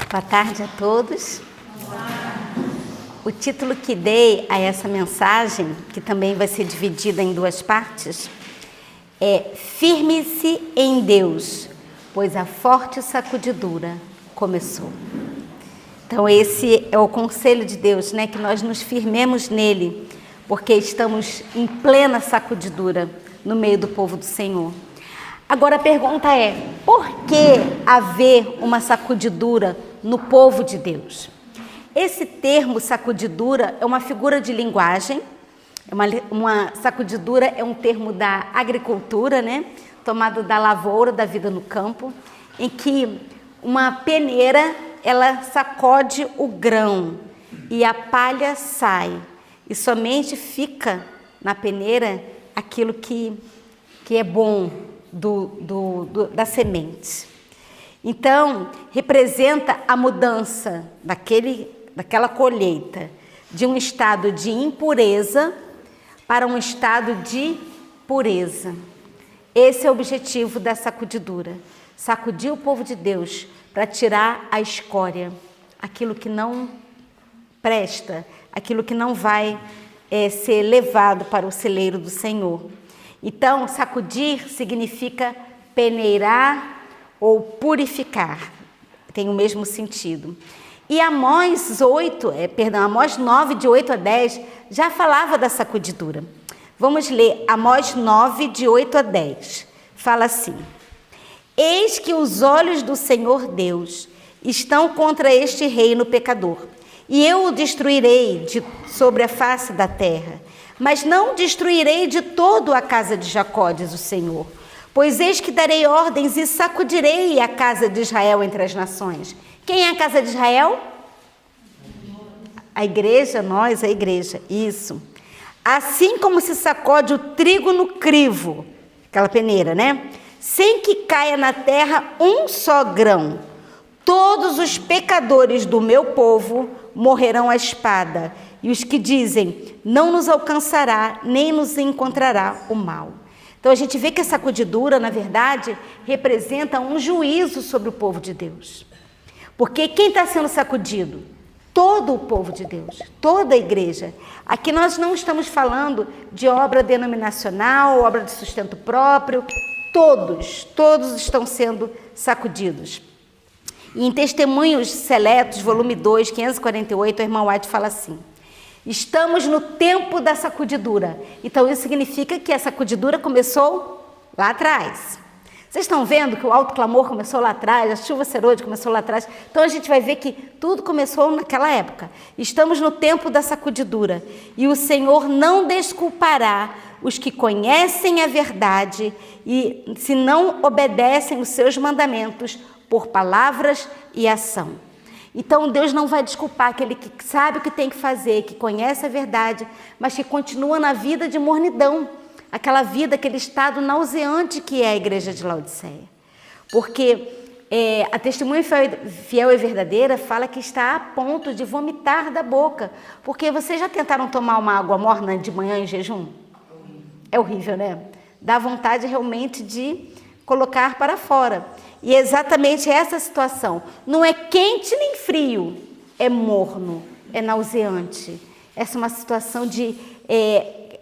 Boa tarde a todos. O título que dei a essa mensagem, que também vai ser dividida em duas partes, é Firme-se em Deus, pois a forte sacudidura começou. Então esse é o conselho de Deus, né? Que nós nos firmemos nele, porque estamos em plena sacudidura no meio do povo do Senhor. Agora a pergunta é, por que haver uma sacudidura no povo de Deus? Esse termo sacudidura é uma figura de linguagem, uma sacudidura é um termo da agricultura, né? Tomado da lavoura, da vida no campo, em que uma peneira, ela sacode o grão e a palha sai, e somente fica na peneira aquilo que é bom da semente. Então, representa a mudança daquela colheita de um estado de impureza para um estado de pureza. Esse é o objetivo da sacudidura. Sacudir o povo de Deus para tirar a escória, aquilo que não presta, aquilo que não vai ser levado para o celeiro do Senhor. Então, sacudir significa peneirar ou purificar, tem o mesmo sentido. E Amós 9, de 8 a 10, já falava da sacudidura. Vamos ler Amós 9, de 8 a 10. Fala assim: Eis que os olhos do Senhor Deus estão contra este reino pecador, e eu o destruirei sobre a face da terra, mas não destruirei de todo a casa de Jacó, diz o Senhor. Pois eis que darei ordens e sacudirei a casa de Israel entre as nações. Quem é a casa de Israel? A igreja, nós, a igreja, isso. Assim como se sacode o trigo no crivo, aquela peneira, né? Sem que caia na terra um só grão. Todos os pecadores do meu povo morrerão à espada, e os que dizem, não nos alcançará, nem nos encontrará o mal. Então a gente vê que a sacudidura, na verdade, representa um juízo sobre o povo de Deus. Porque quem está sendo sacudido? Todo o povo de Deus, toda a igreja. Aqui nós não estamos falando de obra denominacional, obra de sustento próprio. Todos estão sendo sacudidos. E em Testemunhos Seletos, volume 2, 548, o irmão White fala assim: estamos no tempo da sacudidura. Então isso significa que a sacudidura começou lá atrás. Vocês estão vendo que o alto clamor começou lá atrás, a chuva serôdia começou lá atrás. Então a gente vai ver que tudo começou naquela época. Estamos no tempo da sacudidura. E o Senhor não desculpará os que conhecem a verdade e se não obedecem os seus mandamentos por palavras e ação. Então Deus não vai desculpar aquele que sabe o que tem que fazer, que conhece a verdade, mas que continua na vida de mornidão, aquela vida, aquele estado nauseante que é a igreja de Laodiceia. Porque a testemunha fiel e verdadeira fala que está a ponto de vomitar da boca. Porque vocês já tentaram tomar uma água morna de manhã em jejum? É horrível, né? Dá vontade realmente de colocar para fora. E é exatamente essa situação. Não é quente nem frio, é morno, é nauseante. Essa é uma situação de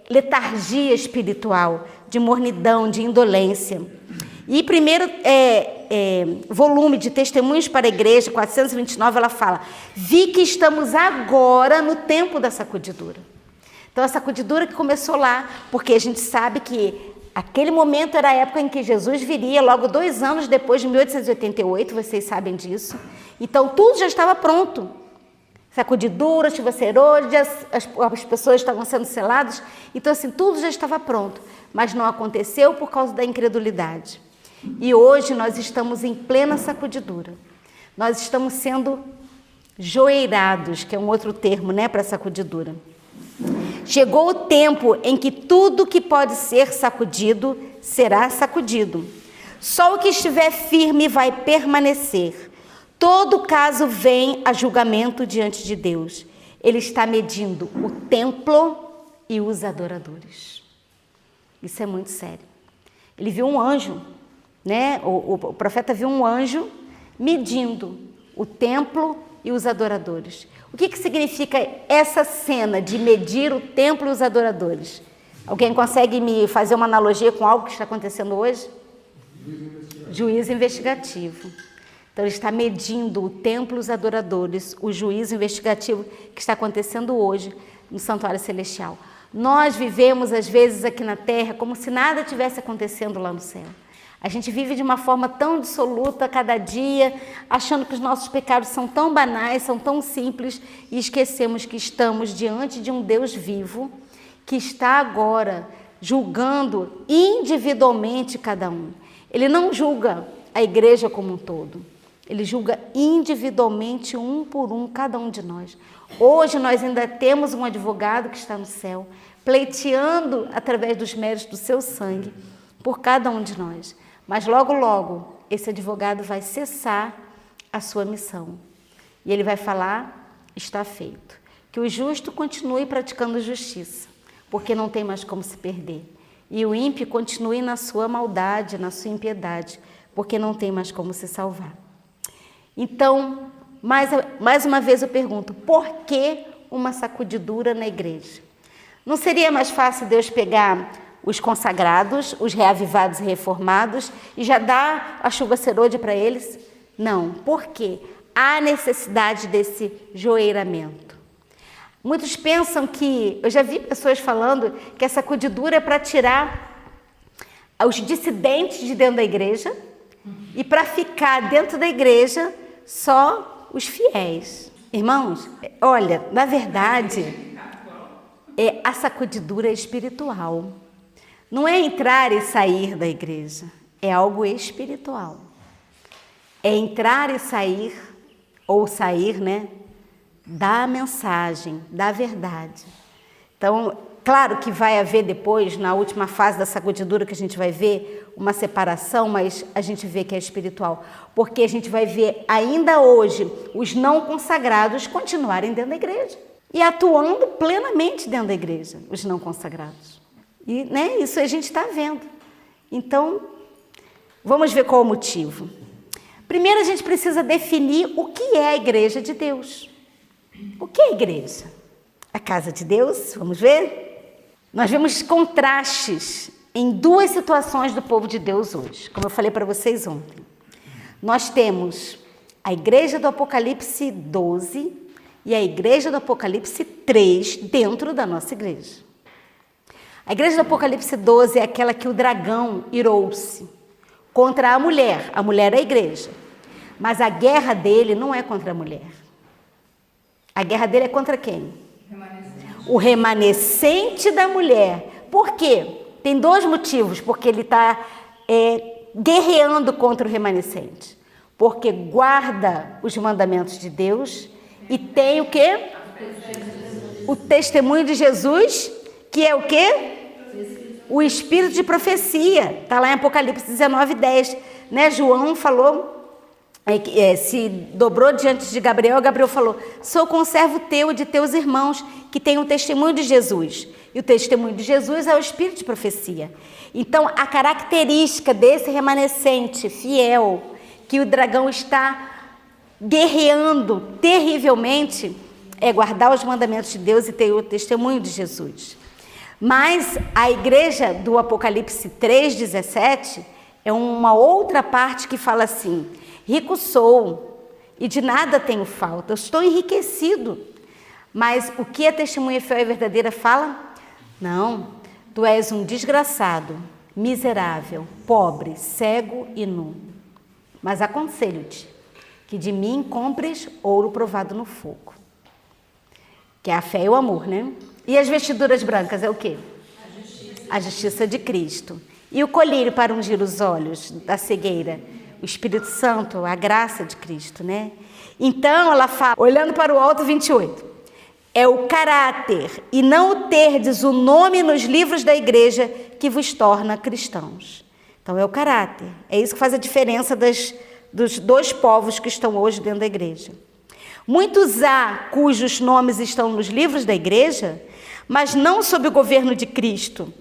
letargia espiritual, de mornidão, de indolência. E primeiro volume de Testemunhos para a Igreja, 429, ela fala: vi que estamos agora no tempo da sacudidura. Então a sacudidura que começou lá, porque a gente sabe que aquele momento era a época em que Jesus viria, logo 2 anos depois de 1888, vocês sabem disso. Então tudo já estava pronto. Sacudidura, chuva serôdia, as pessoas estavam sendo seladas. Então assim, tudo já estava pronto. Mas não aconteceu por causa da incredulidade. E hoje nós estamos em plena sacudidura. Nós estamos sendo joeirados, que é um outro termo, né, para sacudidura. Chegou o tempo em que tudo que pode ser sacudido será sacudido. Só o que estiver firme vai permanecer. Todo caso vem a julgamento diante de Deus. Ele está medindo o templo e os adoradores. Isso é muito sério. Ele viu um anjo, né? O profeta viu um anjo medindo o templo e os adoradores. O que significa essa cena de medir o templo e os adoradores? Alguém consegue me fazer uma analogia com algo que está acontecendo hoje? Juízo investigativo. Então, ele está medindo o templo e os adoradores, o juízo investigativo que está acontecendo hoje no Santuário Celestial. Nós vivemos, às vezes, aqui na Terra, como se nada tivesse acontecendo lá no céu. A gente vive de uma forma tão dissoluta cada dia, achando que os nossos pecados são tão banais, são tão simples, e esquecemos que estamos diante de um Deus vivo, que está agora julgando individualmente cada um. Ele não julga a igreja como um todo. Ele julga individualmente, um por um, cada um de nós. Hoje nós ainda temos um advogado que está no céu, pleiteando através dos méritos do seu sangue por cada um de nós. Mas logo, logo, esse advogado vai cessar a sua missão. E ele vai falar, está feito. Que o justo continue praticando justiça, porque não tem mais como se perder. E o ímpio continue na sua maldade, na sua impiedade, porque não tem mais como se salvar. Então, mais uma vez eu pergunto, por que uma sacudidura na igreja? Não seria mais fácil Deus pegar os consagrados, os reavivados e reformados e já dar a chuva serôdia para eles? Não, por quê? Há necessidade desse joeiramento. Muitos pensam que, eu já vi pessoas falando que a sacudidura é para tirar os dissidentes de dentro da igreja e para ficar dentro da igreja só os fiéis. Irmãos, olha, na verdade, a sacudidura espiritual. Não é entrar e sair da igreja, é algo espiritual. É entrar e sair, ou sair, né, da mensagem, da verdade. Então, claro que vai haver depois, na última fase da sacudidura, que a gente vai ver uma separação, mas a gente vê que é espiritual. Porque a gente vai ver ainda hoje os não consagrados continuarem dentro da igreja e atuando plenamente dentro da igreja, os não consagrados. E, né, isso a gente está vendo. Então, vamos ver qual é o motivo. Primeiro, a gente precisa definir o que é a igreja de Deus. O que é a igreja? A casa de Deus, vamos ver? Nós vemos contrastes em duas situações do povo de Deus hoje, como eu falei para vocês ontem. Nós temos a igreja do Apocalipse 12 e a igreja do Apocalipse 3 dentro da nossa igreja. A igreja do Apocalipse 12 é aquela que o dragão irou-se contra a mulher é a igreja. Mas a guerra dele não é contra a mulher. A guerra dele é contra quem? O remanescente da mulher. Por quê? Tem dois motivos porque ele está guerreando contra o remanescente. Porque guarda os mandamentos de Deus e tem o quê? O testemunho de Jesus, que é o quê? O espírito de profecia. Está lá em Apocalipse 19:10. Né? João falou, se dobrou diante de Gabriel, Gabriel falou, sou conservo teu e de teus irmãos, que têm o testemunho de Jesus. E o testemunho de Jesus é o espírito de profecia. Então, a característica desse remanescente fiel, que o dragão está guerreando terrivelmente, é guardar os mandamentos de Deus e ter o testemunho de Jesus. Mas a igreja do Apocalipse 3:17 é uma outra parte que fala assim, rico sou e de nada tenho falta, eu estou enriquecido. Mas o que a testemunha fiel e verdadeira fala? Não, tu és um desgraçado, miserável, pobre, cego e nu. Mas aconselho-te que de mim compres ouro provado no fogo. Que é a fé e o amor, né? E as vestiduras brancas é o quê? A justiça de Cristo. E o colírio para ungir os olhos da cegueira? O Espírito Santo, a graça de Cristo, né? Então ela fala, olhando para o alto, 28. É o caráter e não o terdes o nome nos livros da igreja que vos torna cristãos. Então é o caráter. É isso que faz a diferença dos dois povos que estão hoje dentro da igreja. Muitos há cujos nomes estão nos livros da igreja, mas não sob o governo de Cristo.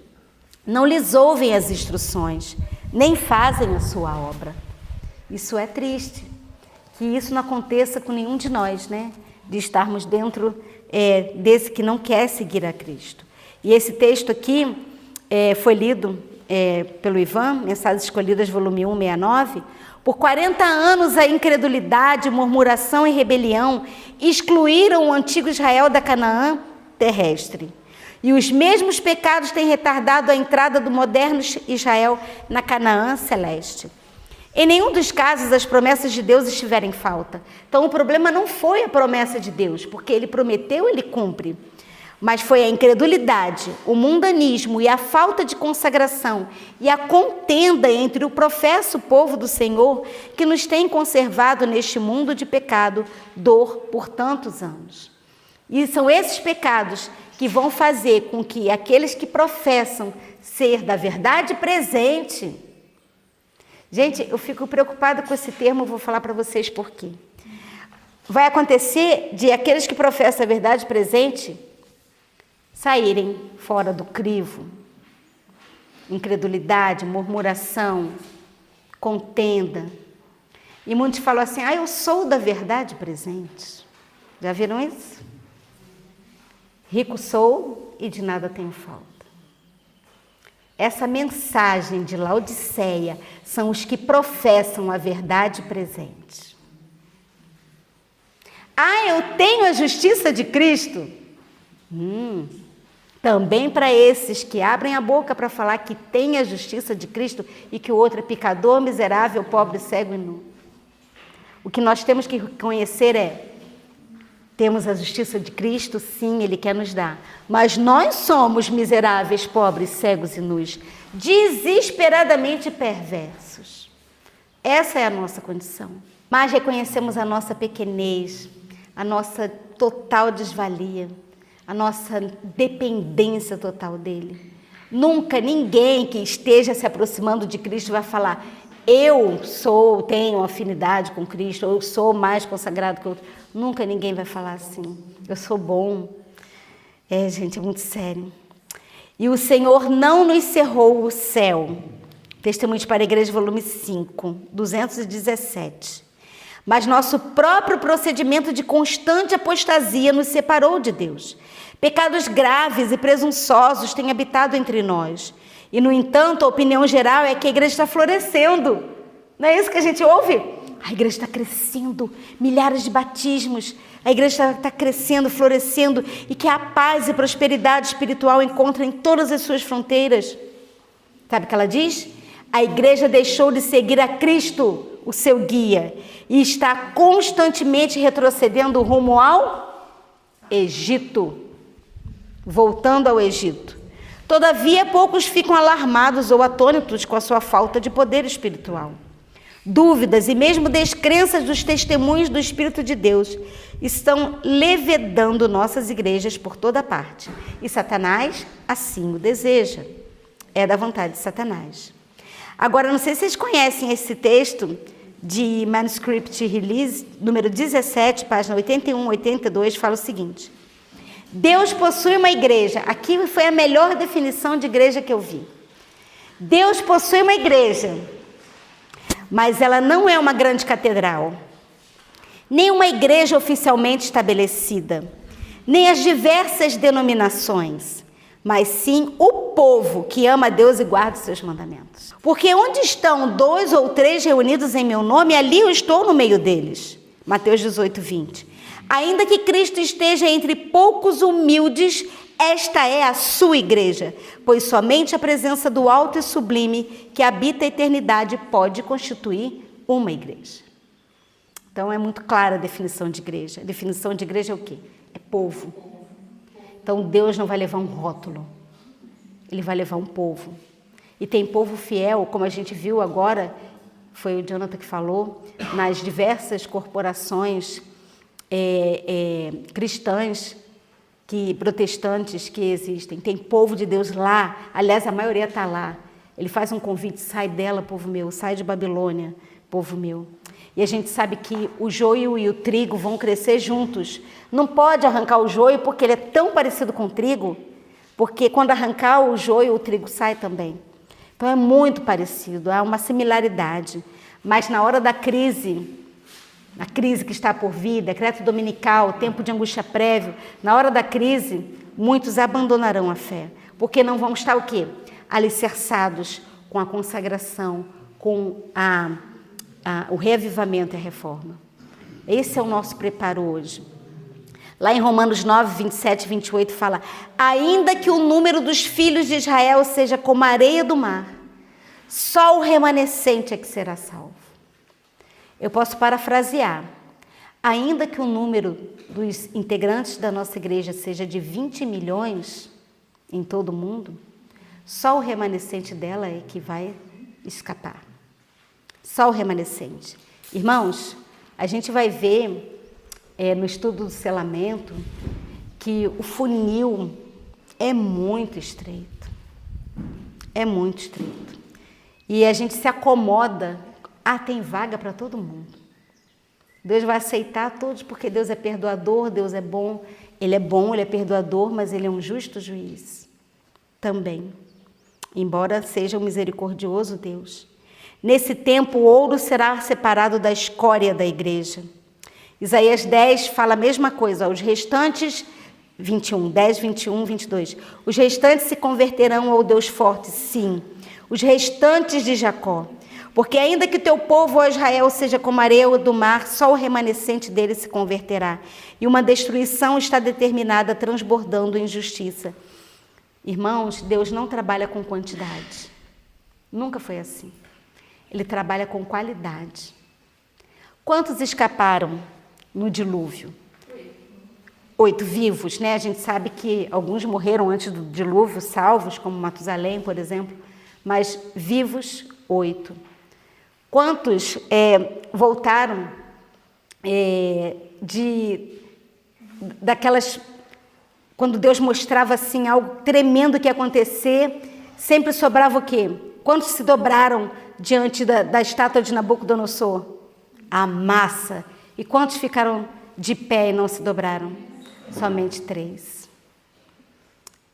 Não lhes ouvem as instruções, nem fazem a sua obra. Isso é triste. que isso não aconteça com nenhum de nós, né? De estarmos dentro desse que não quer seguir a Cristo. E esse texto aqui foi lido pelo Ivan, Mensagens Escolhidas, volume 1, 69. Por 40 anos a incredulidade, murmuração e rebelião excluíram o antigo Israel da Canaã terrestre. E os mesmos pecados têm retardado a entrada do moderno Israel na Canaã celeste. Em nenhum dos casos as promessas de Deus estiveram em falta. Então o problema não foi a promessa de Deus, porque Ele prometeu, Ele cumpre. Mas foi a incredulidade, o mundanismo e a falta de consagração e a contenda entre o professo povo do Senhor que nos tem conservado neste mundo de pecado, dor por tantos anos. E são esses pecados que vão fazer com que aqueles que professam ser da verdade presente... Gente, eu fico preocupada com esse termo, vou falar para vocês por quê. Vai acontecer de aqueles que professam a verdade presente saírem fora do crivo. Incredulidade, murmuração, contenda. E muitos falam assim, eu sou da verdade presente. Já viram isso? Rico sou e de nada tenho falta. Essa mensagem de Laodiceia são os que professam a verdade presente. Eu tenho a justiça de Cristo. Também para esses que abrem a boca para falar que tem a justiça de Cristo e que o outro é pecador, miserável, pobre, cego e nu. O que nós temos que conhecer temos a justiça de Cristo, sim, Ele quer nos dar. Mas nós somos miseráveis, pobres, cegos e nus, desesperadamente perversos. Essa é a nossa condição. Mas reconhecemos a nossa pequenez, a nossa total desvalia, a nossa dependência total dele. Nunca ninguém que esteja se aproximando de Cristo vai falar, tenho afinidade com Cristo, ou eu sou mais consagrado que outro. Nunca ninguém vai falar assim, eu sou bom. Gente, é muito sério. E o Senhor não nos cerrou o céu. Testemunhos para a Igreja, volume 5, 217. Mas nosso próprio procedimento de constante apostasia nos separou de Deus. Pecados graves e presunçosos têm habitado entre nós. E, no entanto, a opinião geral é que a igreja está florescendo. Não é isso que a gente ouve? A igreja está crescendo, milhares de batismos. A igreja está crescendo, florescendo, e que a paz e prosperidade espiritual encontram em todas as suas fronteiras. Sabe o que ela diz? A igreja deixou de seguir a Cristo, o seu guia, e está constantemente retrocedendo rumo ao Egito. Voltando ao Egito. Todavia, poucos ficam alarmados ou atônitos com a sua falta de poder espiritual. Dúvidas e mesmo descrenças dos testemunhos do Espírito de Deus estão levedando nossas igrejas por toda parte. E Satanás assim o deseja. É da vontade de Satanás. Agora, não sei se vocês conhecem esse texto de Manuscript Release, número 17, página 81, 82, fala o seguinte. Deus possui uma igreja. Aqui foi a melhor definição de igreja que eu vi. Deus possui uma igreja, mas ela não é uma grande catedral, nem uma igreja oficialmente estabelecida, nem as diversas denominações, mas sim o povo que ama a Deus e guarda os seus mandamentos. Porque onde estão 2 ou 3 reunidos em meu nome, ali eu estou no meio deles. Mateus 18, 20. Ainda que Cristo esteja entre poucos humildes, esta é a sua igreja, pois somente a presença do alto e sublime que habita a eternidade pode constituir uma igreja. Então é muito clara a definição de igreja. A definição de igreja é o quê? É povo. Então Deus não vai levar um rótulo, Ele vai levar um povo. E tem povo fiel, como a gente viu agora, foi o Jonathan que falou, nas diversas corporações cristãs, protestantes que existem. Tem povo de Deus lá, aliás, a maioria está lá. Ele faz um convite, sai dela, povo meu, sai de Babilônia, povo meu. E a gente sabe que o joio e o trigo vão crescer juntos. Não pode arrancar o joio porque ele é tão parecido com o trigo, porque quando arrancar o joio, o trigo sai também. Então é muito parecido, há uma similaridade. Mas na hora da crise, na crise que está por vir, decreto dominical, tempo de angústia prévio, na hora da crise, muitos abandonarão a fé, porque não vão estar o quê? Alicerçados com a consagração, com o reavivamento e a reforma. Esse é o nosso preparo hoje. Lá em Romanos 9, 27 e 28 fala: ainda que o número dos filhos de Israel seja como a areia do mar, só o remanescente é que será salvo. Eu posso parafrasear: ainda que o número dos integrantes da nossa igreja seja de 20 milhões em todo o mundo, só o remanescente dela é que vai escapar. Só o remanescente. Irmãos, a gente vai ver no estudo do selamento que o funil é muito estreito. É muito estreito. E a gente se acomoda. Tem vaga para todo mundo. Deus vai aceitar todos porque Deus é perdoador, Deus é bom, Ele é perdoador, mas Ele é um justo juiz também. Embora seja um misericordioso Deus. Nesse tempo, o ouro será separado da escória da igreja. Isaías 10 fala a mesma coisa. Os restantes, 21, 10, 21, 22. Os restantes se converterão ao Deus forte, sim. Os restantes de Jacó. Porque ainda que teu povo, ó Israel, seja como a areia do mar, só o remanescente dele se converterá. E uma destruição está determinada, transbordando em justiça. Irmãos, Deus não trabalha com quantidade. Nunca foi assim. Ele trabalha com qualidade. Quantos escaparam no dilúvio? 8 vivos, né? A gente sabe que alguns morreram antes do dilúvio, salvos, como Matusalém, por exemplo. Mas vivos, 8. Quantos voltaram daquelas... Quando Deus mostrava assim algo tremendo que ia acontecer, sempre sobrava o quê? Quantos se dobraram diante da estátua de Nabucodonosor? A massa. E quantos ficaram de pé e não se dobraram? Somente 3.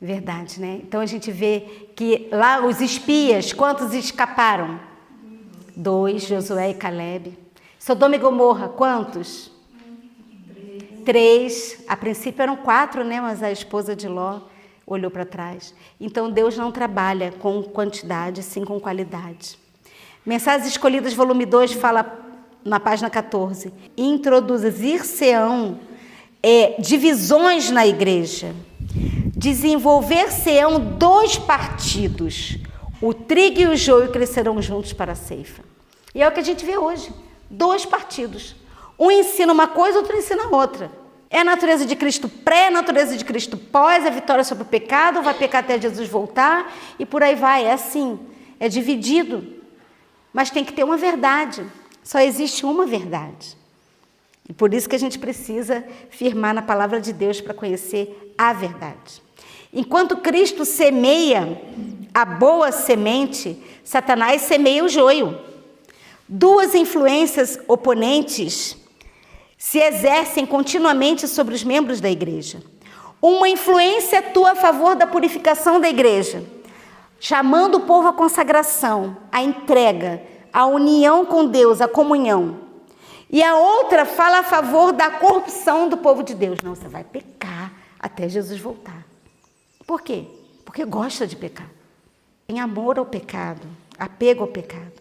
Verdade, né? Então a gente vê que lá os espias, quantos escaparam? 2, Josué e Calebe. Sodoma e Gomorra, quantos? 3. A princípio eram 4, né? Mas a esposa de Ló olhou para trás. Então Deus não trabalha com quantidade, sim com qualidade. Mensagens Escolhidas, volume 2, fala na página 14. Introduzir-se-ão divisões na igreja. Desenvolver-se-ão 2 partidos. O trigo e o joio crescerão juntos para a ceifa. E é o que a gente vê hoje. 2 partidos. Um ensina uma coisa, outro ensina outra. É a natureza de Cristo pré, a natureza de Cristo pós, a vitória sobre o pecado, vai pecar até Jesus voltar e por aí vai. É assim, é dividido. Mas tem que ter uma verdade. Só existe uma verdade. E por isso que a gente precisa firmar na palavra de Deus para conhecer a verdade. Enquanto Cristo semeia a boa semente, Satanás semeia o joio. 2 influências oponentes se exercem continuamente sobre os membros da igreja. Uma influência atua a favor da purificação da igreja, chamando o povo à consagração, à entrega, à união com Deus, à comunhão. E a outra fala a favor da corrupção do povo de Deus. Não, você vai pecar até Jesus voltar. Por quê? Porque gosta de pecar. Tem amor ao pecado, apego ao pecado.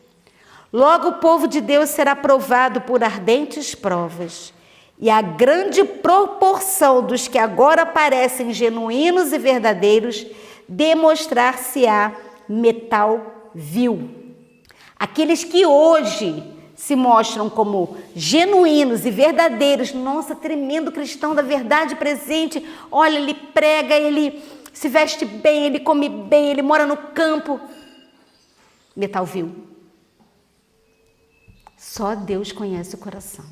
Logo o povo de Deus será provado por ardentes provas. E a grande proporção dos que agora parecem genuínos e verdadeiros demonstrar-se-á metal vil. Aqueles que hoje se mostram como genuínos e verdadeiros, nossa, tremendo cristão da verdade presente, olha, ele prega, ele se veste bem, ele come bem, ele mora no campo. Metal vil. Só Deus conhece o coração.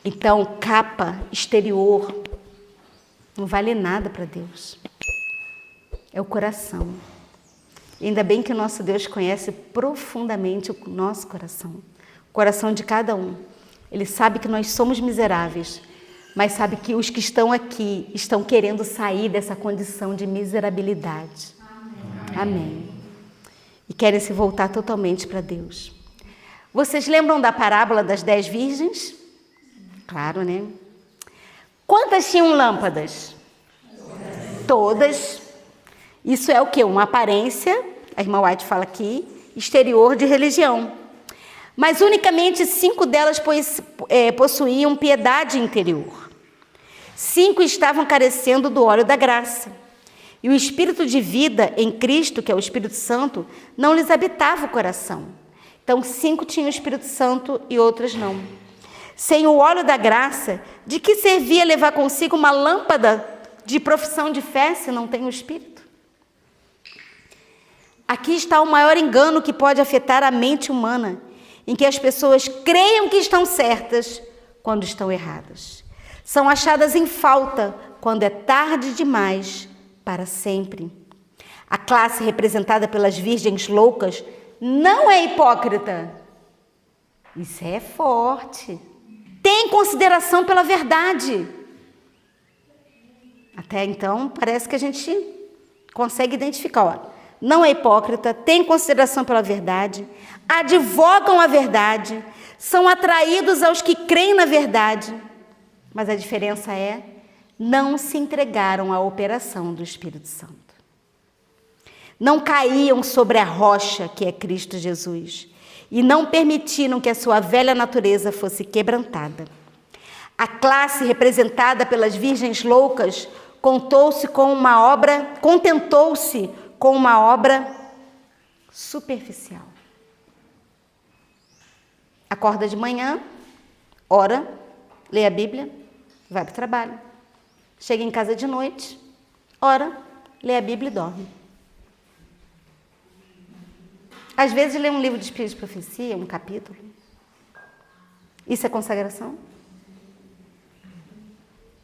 Então, capa exterior não vale nada para Deus. É o coração. E ainda bem que o nosso Deus conhece profundamente o nosso coração. O coração de cada um. Ele sabe que nós somos miseráveis, mas sabe que os que estão aqui estão querendo sair dessa condição de miserabilidade. Amém. E querem se voltar totalmente para Deus. Vocês lembram da parábola das 10 virgens? Claro, né? Quantas tinham lâmpadas? Todas. Isso é o quê? Uma aparência, a irmã White fala aqui, exterior de religião. Mas unicamente 5 delas possuíam piedade interior. 5 estavam carecendo do óleo da graça. E o espírito de vida em Cristo, que é o Espírito Santo, não lhes habitava o coração. Então, 5 tinham o Espírito Santo e outras não. Sem o óleo da graça, de que servia levar consigo uma lâmpada de profissão de fé se não tem o Espírito? Aqui está o maior engano que pode afetar a mente humana, em que as pessoas creiam que estão certas quando estão erradas. São achadas em falta quando é tarde demais para sempre. A classe representada pelas virgens loucas não é hipócrita. Isso é forte. Tem consideração pela verdade. Até então, parece que a gente consegue identificar. Ó, não é hipócrita, tem consideração pela verdade, advogam a verdade, são atraídos aos que creem na verdade. Mas a diferença é, não se entregaram à operação do Espírito Santo. Não caíam sobre a rocha que é Cristo Jesus e não permitiram que a sua velha natureza fosse quebrantada. A classe representada pelas virgens loucas contentou-se com uma obra superficial. Acorda de manhã, ora, lê a Bíblia, vai para o trabalho. Chega em casa de noite, ora, lê a Bíblia e dorme. Às vezes lê um livro de Espírito de Profecia, um capítulo. Isso é consagração?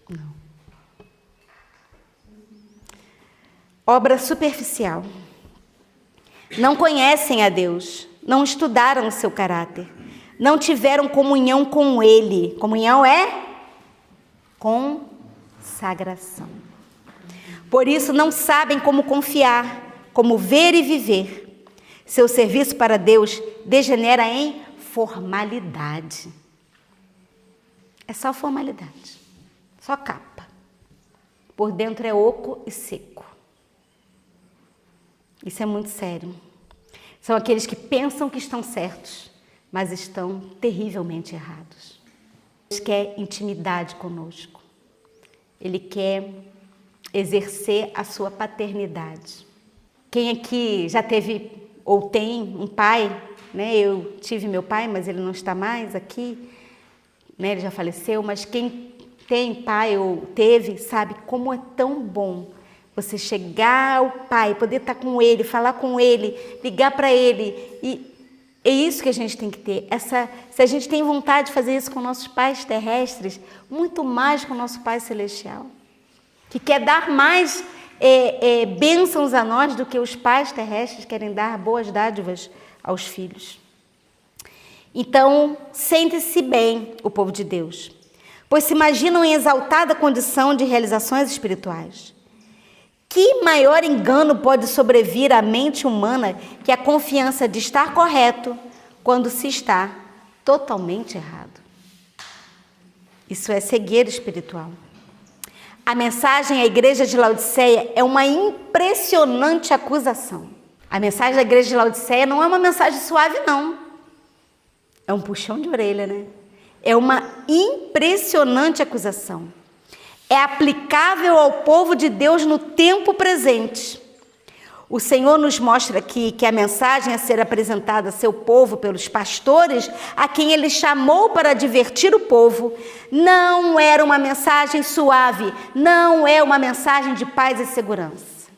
Não. Obra superficial. Não conhecem a Deus, não estudaram o seu caráter, não tiveram comunhão com Ele. Comunhão é consagração. Por isso não sabem como confiar, como ver e viver. Seu serviço para Deus degenera em formalidade. É só formalidade, só capa. Por dentro é oco e seco. Isso é muito sério. São aqueles que pensam que estão certos, mas estão terrivelmente errados. Deus quer intimidade conosco. Ele quer exercer a sua paternidade. Quem aqui já teve ou tem um pai, né? Eu tive meu pai, mas ele não está mais aqui, né? Ele já faleceu, mas quem tem pai ou teve, sabe como é tão bom você chegar ao pai, poder estar com ele, falar com ele, ligar para ele. E é isso que a gente tem que ter. Se a gente tem vontade de fazer isso com nossos pais terrestres, muito mais com o nosso Pai Celestial, que quer dar mais bênçãos a nós do que os pais terrestres querem dar boas dádivas aos filhos. Então, sente-se bem o povo de Deus, pois se imaginam em exaltada condição de realizações espirituais. Que maior engano pode sobrevir à mente humana que a confiança de estar correto quando se está totalmente errado? Isso é cegueira espiritual. A mensagem à igreja de Laodiceia é uma impressionante acusação. A mensagem da igreja de Laodiceia não é uma mensagem suave, não. É um puxão de orelha, né? É uma impressionante acusação. É aplicável ao povo de Deus no tempo presente. O Senhor nos mostra aqui que a mensagem a ser apresentada a seu povo pelos pastores, a quem ele chamou para divertir o povo, não era uma mensagem suave, não é uma mensagem de paz e segurança.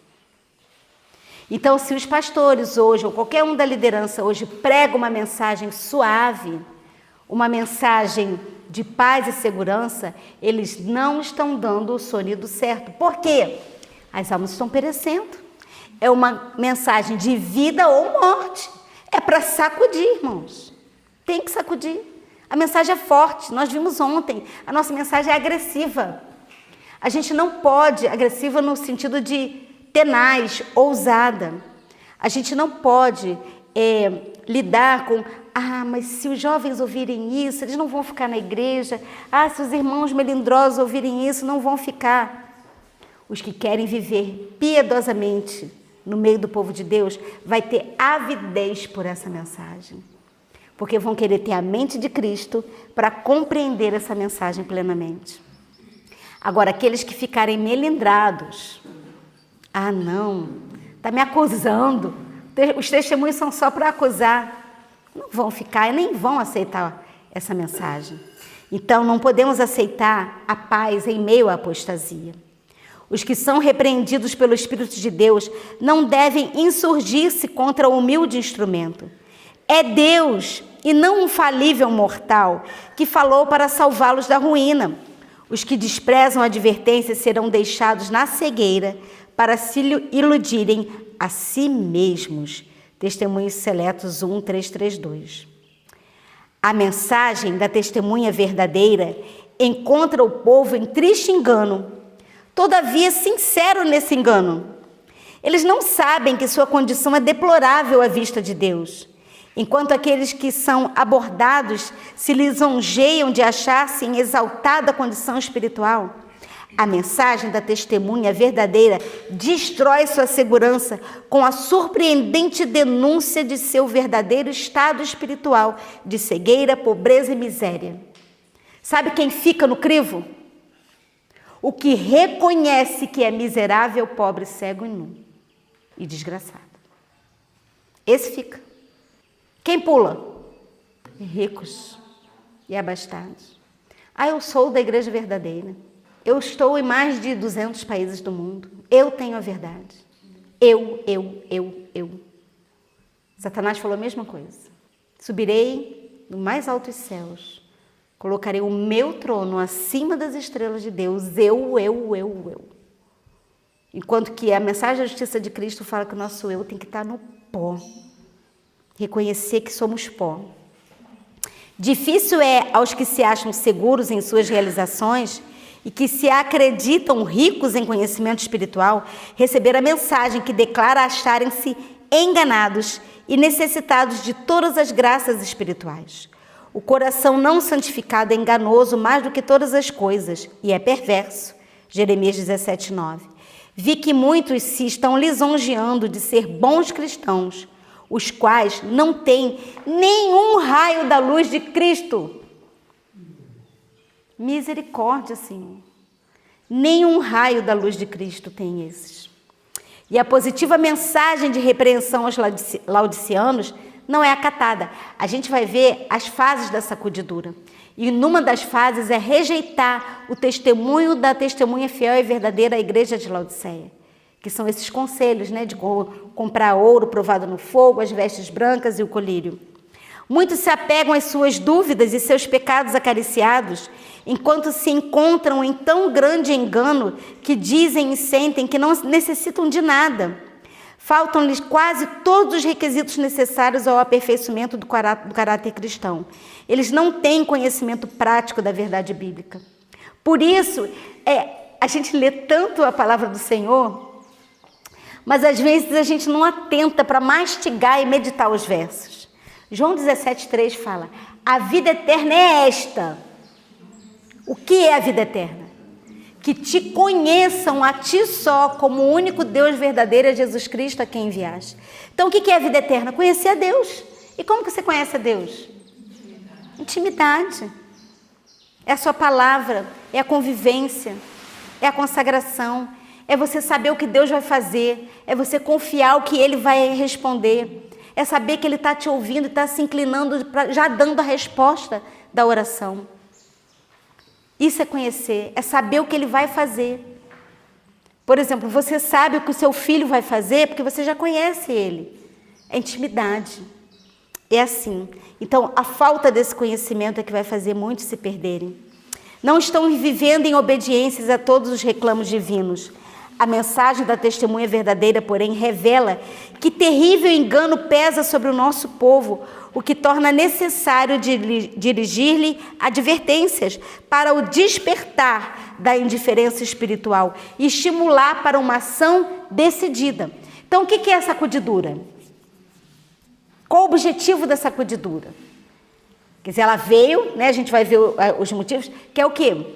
Então, se os pastores hoje, ou qualquer um da liderança hoje, prega uma mensagem suave, uma mensagem de paz e segurança, eles não estão dando o sonido certo. Por quê? As almas estão perecendo. É uma mensagem de vida ou morte. É para sacudir, irmãos. Tem que sacudir. A mensagem é forte. Nós vimos ontem. A nossa mensagem é agressiva. A gente não pode, agressiva no sentido de tenaz, ousada. A gente não pode lidar com, mas se os jovens ouvirem isso, eles não vão ficar na igreja. Se os irmãos melindrosos ouvirem isso, não vão ficar. Os que querem viver piedosamente no meio do povo de Deus, vai ter avidez por essa mensagem. Porque vão querer ter a mente de Cristo para compreender essa mensagem plenamente. Agora, aqueles que ficarem melindrados, não, está me acusando, os testemunhos são só para acusar, não vão ficar e nem vão aceitar essa mensagem. Então, não podemos aceitar a paz em meio à apostasia. Os que são repreendidos pelo Espírito de Deus não devem insurgir-se contra o humilde instrumento. É Deus, e não um falível mortal, que falou para salvá-los da ruína. Os que desprezam a advertência serão deixados na cegueira para se iludirem a si mesmos. Testemunhos Seletos 1:332. A mensagem da testemunha verdadeira encontra o povo em triste engano, todavia sincero nesse engano. Eles não sabem que sua condição é deplorável à vista de Deus, enquanto aqueles que são abordados se lisonjeiam de achar-se em exaltada condição espiritual. A mensagem da testemunha verdadeira destrói sua segurança com a surpreendente denúncia de seu verdadeiro estado espiritual, de cegueira, pobreza e miséria. Sabe quem fica no crivo? O que reconhece que é miserável, pobre, cego e nu e desgraçado. Esse fica. Quem pula? Ricos e abastados. Eu sou da igreja verdadeira. Eu estou em mais de 200 países do mundo. Eu tenho a verdade. Eu. Satanás falou a mesma coisa. Subirei no mais altos céus. Colocarei o meu trono acima das estrelas de Deus. Eu. Enquanto que a mensagem da justiça de Cristo fala que o nosso eu tem que estar no pó. Reconhecer que somos pó. Difícil é aos que se acham seguros em suas realizações e que se acreditam ricos em conhecimento espiritual, receber a mensagem que declara acharem-se enganados e necessitados de todas as graças espirituais. O coração não santificado é enganoso mais do que todas as coisas e é perverso. Jeremias 17:9. Vi que muitos se estão lisonjeando de ser bons cristãos, os quais não têm nenhum raio da luz de Cristo. Misericórdia, Senhor. Nenhum raio da luz de Cristo tem esses. E a positiva mensagem de repreensão aos laodiceanos não é acatada. A gente vai ver as fases da sacudidura. E numa das fases é rejeitar o testemunho da testemunha fiel e verdadeira à igreja de Laodiceia. Que são esses conselhos, de comprar ouro provado no fogo, as vestes brancas e o colírio. Muitos se apegam às suas dúvidas e seus pecados acariciados, enquanto se encontram em tão grande engano que dizem e sentem que não necessitam de nada. Faltam-lhes quase todos os requisitos necessários ao aperfeiçoamento do caráter cristão. Eles não têm conhecimento prático da verdade bíblica. Por isso, a gente lê tanto a palavra do Senhor, mas às vezes a gente não atenta para mastigar e meditar os versos. João 17:3 fala: a vida eterna é esta. O que é a vida eterna? Que te conheçam a ti só como o único Deus verdadeiro, é Jesus Cristo a quem enviaste. Então o que é a vida eterna? Conhecer a Deus. E como que você conhece a Deus? Intimidade. É a sua palavra, é a convivência, é a consagração, é você saber o que Deus vai fazer, é você confiar o que Ele vai responder, é saber que Ele está te ouvindo e está se inclinando, já dando a resposta da oração. Isso é conhecer, é saber o que Ele vai fazer. Por exemplo, você sabe o que o seu filho vai fazer porque você já conhece ele. É intimidade. É assim. Então, a falta desse conhecimento é que vai fazer muitos se perderem. Não estão vivendo em obediências a todos os reclamos divinos. A mensagem da testemunha verdadeira, porém, revela que terrível engano pesa sobre o nosso povo, o que torna necessário dirigir-lhe advertências para o despertar da indiferença espiritual e estimular para uma ação decidida. Então, o que é a sacudidura? Qual o objetivo da sacudidura? Quer dizer, ela veio, né, a gente vai ver os motivos, que é o quê?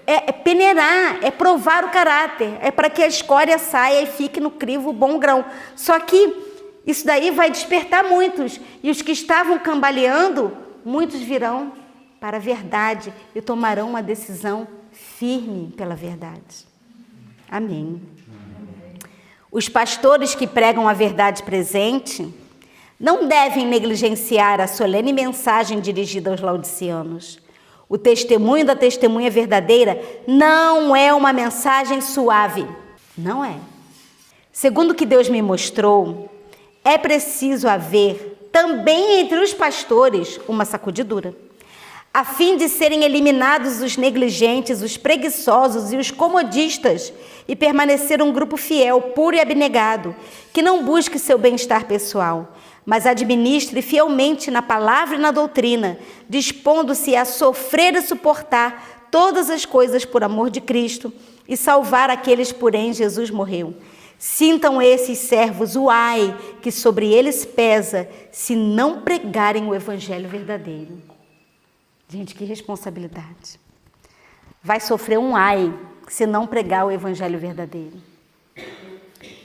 É peneirar, é provar o caráter, é para que a escória saia e fique no crivo bom grão. Só que isso daí vai despertar muitos, e os que estavam cambaleando, muitos virão para a verdade e tomarão uma decisão firme pela verdade. Amém. Os pastores que pregam a verdade presente não devem negligenciar a solene mensagem dirigida aos laodiceanos. O testemunho da testemunha verdadeira não é uma mensagem suave. Não é. Segundo o que Deus me mostrou, é preciso haver também entre os pastores uma sacudidura, a fim de serem eliminados os negligentes, os preguiçosos e os comodistas, e permanecer um grupo fiel, puro e abnegado, que não busque seu bem-estar pessoal, mas administre fielmente na palavra e na doutrina, dispondo-se a sofrer e suportar todas as coisas por amor de Cristo e salvar aqueles por quem Jesus morreu. Sintam esses servos o ai que sobre eles pesa, se não pregarem o evangelho verdadeiro. Gente, que responsabilidade. Vai sofrer um ai se não pregar o evangelho verdadeiro.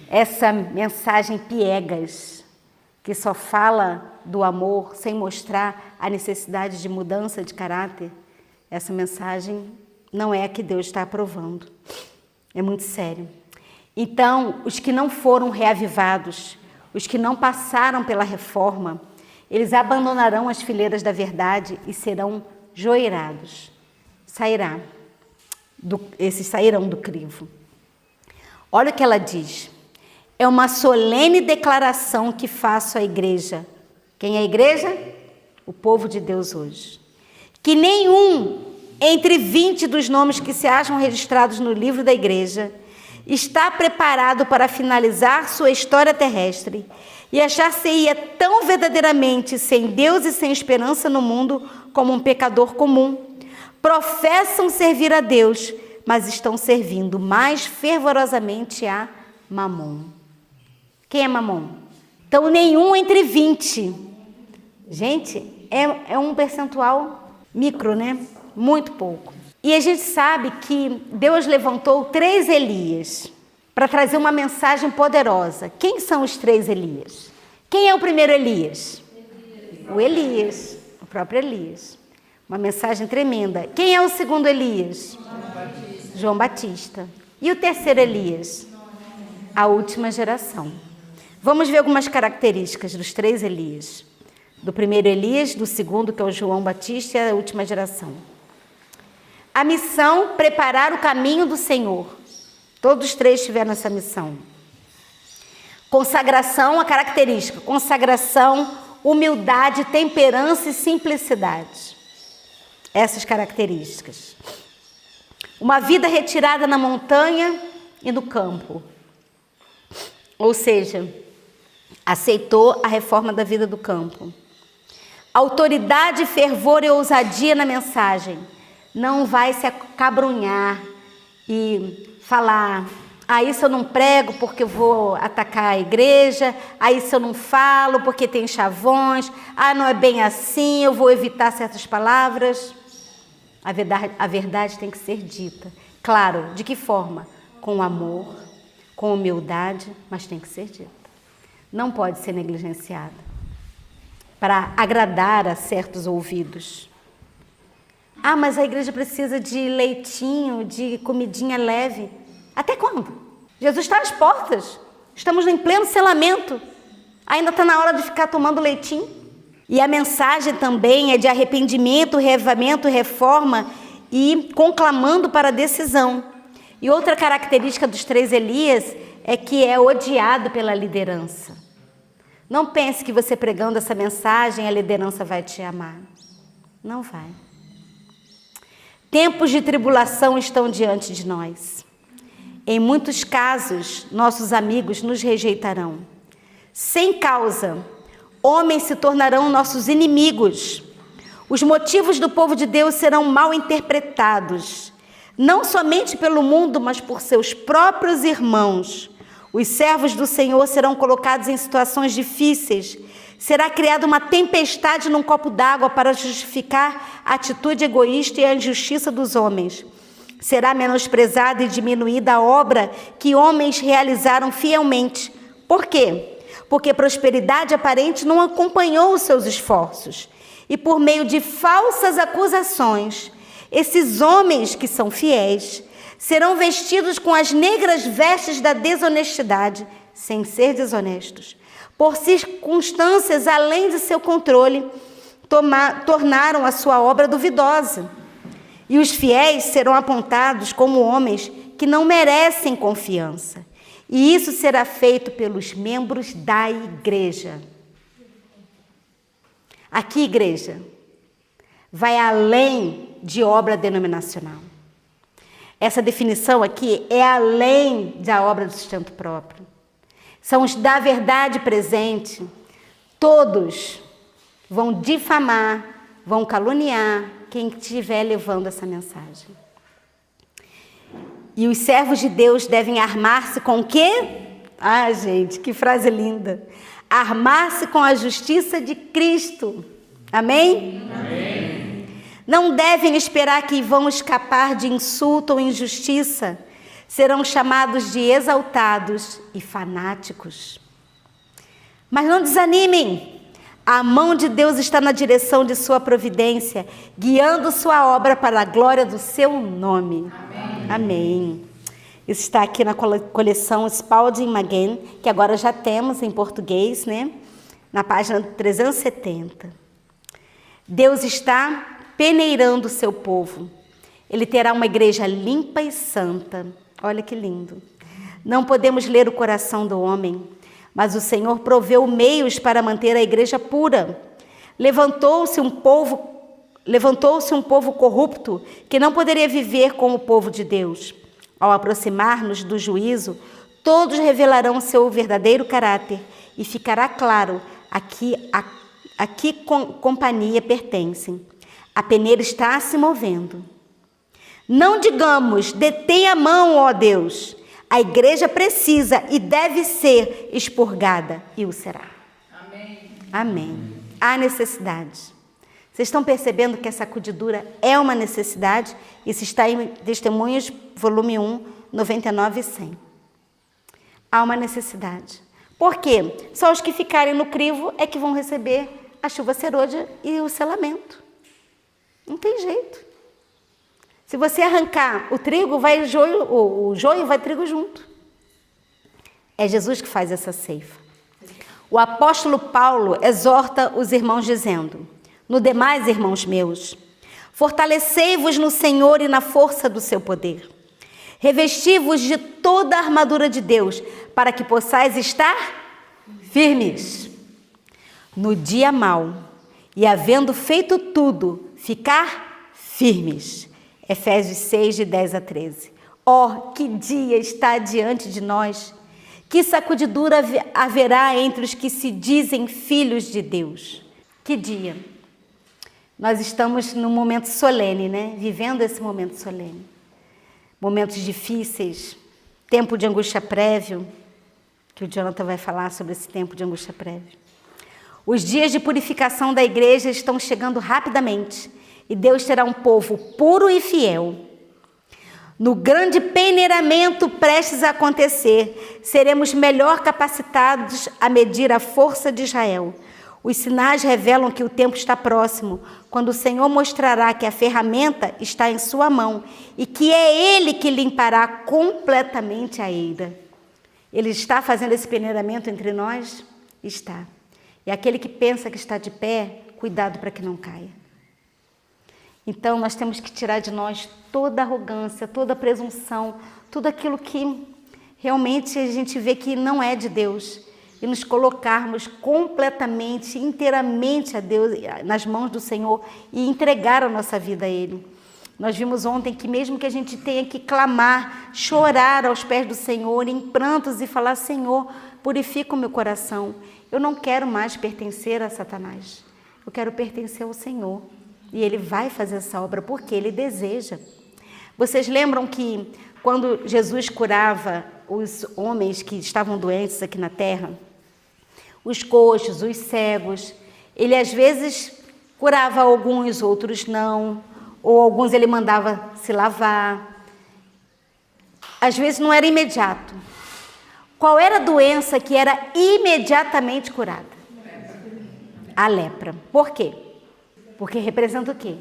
Essa mensagem piegas, que só fala do amor sem mostrar a necessidade de mudança de caráter, essa mensagem não é a que Deus está aprovando. É muito sério. Então, os que não foram reavivados, os que não passaram pela reforma, eles abandonarão as fileiras da verdade e serão joeirados. Esses sairão do crivo. Olha o que ela diz. É uma solene declaração que faço à igreja. Quem é a igreja? O povo de Deus hoje. Que nenhum entre 20 dos nomes que se acham registrados no livro da igreja está preparado para finalizar sua história terrestre e achar-se-ia tão verdadeiramente sem Deus e sem esperança no mundo como um pecador comum. Professam servir a Deus, mas estão servindo mais fervorosamente a Mamon. Quem é Mamon? Então, nenhum entre 20. Gente, é um percentual micro, né? Muito pouco. E a gente sabe que Deus levantou 3 Elias para trazer uma mensagem poderosa. Quem são os 3 Elias? Quem é o primeiro Elias? O Elias, o próprio Elias. Uma mensagem tremenda. Quem é o segundo Elias? João Batista. E o terceiro Elias? A última geração. Vamos ver algumas características dos 3 Elias. Do primeiro Elias, do segundo, que é o João Batista, e a última geração. A missão, preparar o caminho do Senhor. Todos os 3 tiveram essa missão. Consagração, a característica. Consagração, humildade, temperança e simplicidade. Essas características. Uma vida retirada na montanha e no campo. Ou seja, aceitou a reforma da vida do campo. Autoridade, fervor e ousadia na mensagem. Não vai se acabrunhar e falar, isso eu não prego porque eu vou atacar a igreja, isso eu não falo porque tem chavões, não é bem assim, eu vou evitar certas palavras. A verdade tem que ser dita. Claro, de que forma? Com amor, com humildade, mas tem que ser dita. Não pode ser negligenciada para agradar a certos ouvidos. Mas a igreja precisa de leitinho, de comidinha leve. Até quando? Jesus está às portas. Estamos em pleno selamento. Ainda está na hora de ficar tomando leitinho? E a mensagem também é de arrependimento, reavivamento, reforma e conclamando para a decisão. E outra característica dos 3 Elias é que é odiado pela liderança. Não pense que você pregando essa mensagem a liderança vai te amar. Não vai. Tempos de tribulação estão diante de nós. Em muitos casos, nossos amigos nos rejeitarão. Sem causa, homens se tornarão nossos inimigos. Os motivos do povo de Deus serão mal interpretados, não somente pelo mundo, mas por seus próprios irmãos. Os servos do Senhor serão colocados em situações difíceis, Será criada uma tempestade num copo d'água para justificar a atitude egoísta e a injustiça dos homens. Será menosprezada e diminuída a obra que homens realizaram fielmente. Por quê? Porque a prosperidade aparente não acompanhou os seus esforços. E por meio de falsas acusações, esses homens que são fiéis serão vestidos com as negras vestes da desonestidade, sem ser desonestos. Por circunstâncias além de seu controle, tornaram a sua obra duvidosa. E os fiéis serão apontados como homens que não merecem confiança. E isso será feito pelos membros da igreja. Aqui, igreja, vai além de obra denominacional. Essa definição aqui é além da obra do sustento próprio. São os da verdade presente. Todos vão difamar, vão caluniar quem estiver levando essa mensagem. E os servos de Deus devem armar-se com o quê? Ah, gente, que frase linda. Armar-se com a justiça de Cristo. Amém? Amém. Não devem esperar que vão escapar de insulto ou injustiça. Serão chamados de exaltados e fanáticos. Mas não desanimem. A mão de Deus está na direção de sua providência, guiando sua obra para a glória do seu nome. Amém. Amém. Isso está aqui na coleção Spalding Maguen, que agora já temos em português, né? Na página 370. Deus está peneirando o seu povo. Ele terá uma igreja limpa e santa. Olha que lindo. Não podemos ler o coração do homem, mas o Senhor proveu meios para manter a igreja pura. Levantou-se um povo corrupto que não poderia viver com o povo de Deus. Ao aproximar-nos do juízo, todos revelarão seu verdadeiro caráter e ficará claro a que companhia pertencem. A peneira está se movendo. Não digamos, detém a mão, ó Deus. A igreja precisa e deve ser expurgada, e o será. Amém. Amém. Há necessidade. Vocês estão percebendo que a sacudidura é uma necessidade? Isso está em Testemunhos, volume 1, 99 e 100. Há uma necessidade. Por quê? Só os que ficarem no crivo é que vão receber a chuva serôdia e o selamento. Não tem jeito. Se você arrancar o trigo, o joio vai trigo junto. É Jesus que faz essa ceifa. O apóstolo Paulo exorta os irmãos dizendo: no demais, irmãos meus, fortalecei-vos no Senhor e na força do seu poder. Revesti-vos de toda a armadura de Deus, para que possais estar firmes no dia mau, e havendo feito tudo, ficar firmes. Efésios 6, de 10 a 13. Oh, que dia está diante de nós! Que sacudidura haverá entre os que se dizem filhos de Deus! Que dia! Nós estamos num momento solene, né? Vivendo esse momento solene. Momentos difíceis, tempo de angústia prévio, que o Jonathan vai falar sobre esse tempo de angústia prévio. Os dias de purificação da igreja estão chegando rapidamente. E Deus terá um povo puro e fiel. No grande peneiramento prestes a acontecer, seremos melhor capacitados a medir a força de Israel. Os sinais revelam que o tempo está próximo, quando o Senhor mostrará que a ferramenta está em sua mão e que é Ele que limpará completamente a eira. Ele está fazendo esse peneiramento entre nós? Está. E aquele que pensa que está de pé, cuidado para que não caia. Então, nós temos que tirar de nós toda arrogância, toda presunção, tudo aquilo que realmente a gente vê que não é de Deus, e nos colocarmos completamente, inteiramente a Deus, nas mãos do Senhor, e entregar a nossa vida a Ele. Nós vimos ontem que mesmo que a gente tenha que clamar, chorar aos pés do Senhor, em prantos, e falar: Senhor, purifica o meu coração. Eu não quero mais pertencer a Satanás, eu quero pertencer ao Senhor. E Ele vai fazer essa obra porque Ele deseja. Vocês lembram que quando Jesus curava os homens que estavam doentes aqui na terra, os coxos, os cegos. Ele às vezes curava alguns, outros não, ou alguns ele mandava se lavar. Às vezes não era imediato. Qual era a doença que era imediatamente curada? A lepra. Por quê? Porque representa o quê?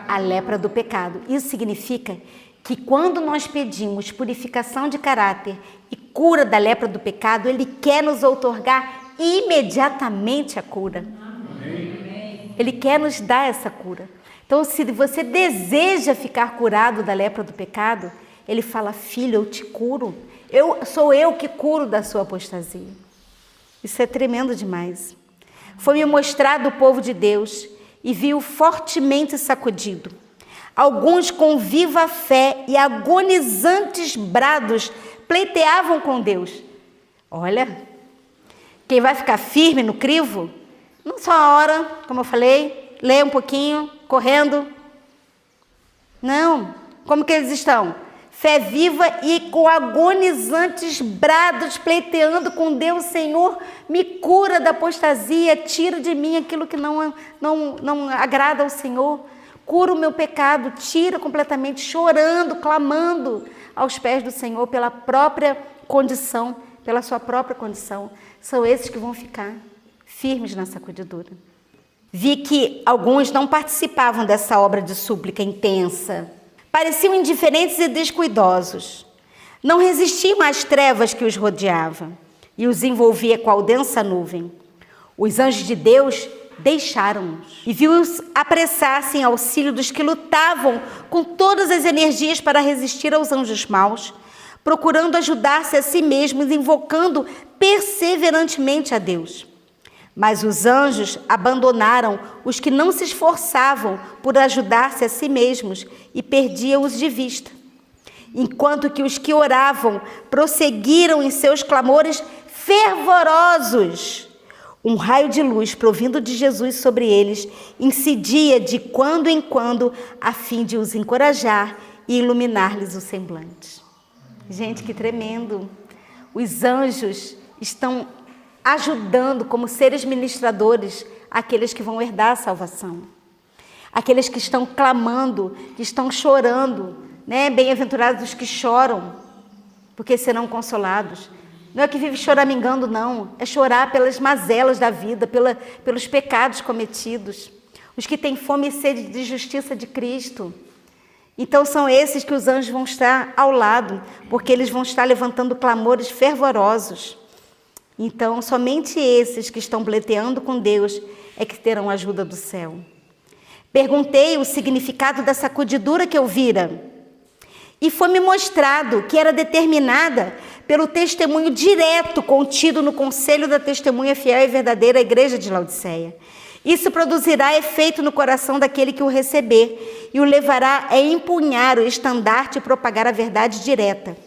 A lepra do pecado. Isso significa que quando nós pedimos purificação de caráter e cura da lepra do pecado, Ele quer nos outorgar imediatamente a cura. Ele quer nos dar essa cura. Então, se você deseja ficar curado da lepra do pecado, Ele fala: filho, eu te curo. Sou eu que curo da sua apostasia. Isso é tremendo demais. Foi-me mostrado o povo de Deus e vi-o fortemente sacudido. Alguns com viva fé e agonizantes brados pleiteavam com Deus. Olha, quem vai ficar firme no crivo, não só a hora, como eu falei, lê um pouquinho, correndo. Não, como que eles estão? Fé viva e com agonizantes brados pleiteando com Deus: Senhor, me cura da apostasia, tira de mim aquilo que não agrada ao Senhor. Cura o meu pecado, tira completamente, chorando, clamando aos pés do Senhor pela própria condição, pela sua própria condição. São esses que vão ficar firmes na sacudidura. Vi que alguns não participavam dessa obra de súplica intensa. Pareciam indiferentes e descuidosos. Não resistiam às trevas que os rodeavam e os envolvia qual densa nuvem. Os anjos de Deus deixaram-nos e viu-os apressar-se em auxílio dos que lutavam com todas as energias para resistir aos anjos maus, procurando ajudar-se a si mesmos, invocando perseverantemente a Deus. Mas os anjos abandonaram os que não se esforçavam por ajudar-se a si mesmos e perdiam-os de vista, enquanto que os que oravam prosseguiram em seus clamores fervorosos. Um raio de luz provindo de Jesus sobre eles incidia de quando em quando, a fim de os encorajar e iluminar-lhes o semblante. Gente, que tremendo! Os anjos estão ajudando como seres ministradores aqueles que vão herdar a salvação. Aqueles que estão clamando, que estão chorando, né? Bem-aventurados os que choram, porque serão consolados. Não é que vive choramingando, não. É chorar pelas mazelas da vida, pelos pecados cometidos. Os que têm fome e sede de justiça de Cristo. Então são esses que os anjos vão estar ao lado, porque eles vão estar levantando clamores fervorosos. Então, somente esses que estão pleiteando com Deus é que terão a ajuda do céu. Perguntei o significado da sacudidura que eu vira. E foi-me mostrado que era determinada pelo testemunho direto contido no conselho da testemunha fiel e verdadeira igreja de Laodiceia. Isso produzirá efeito no coração daquele que o receber e o levará a empunhar o estandarte e propagar a verdade direta.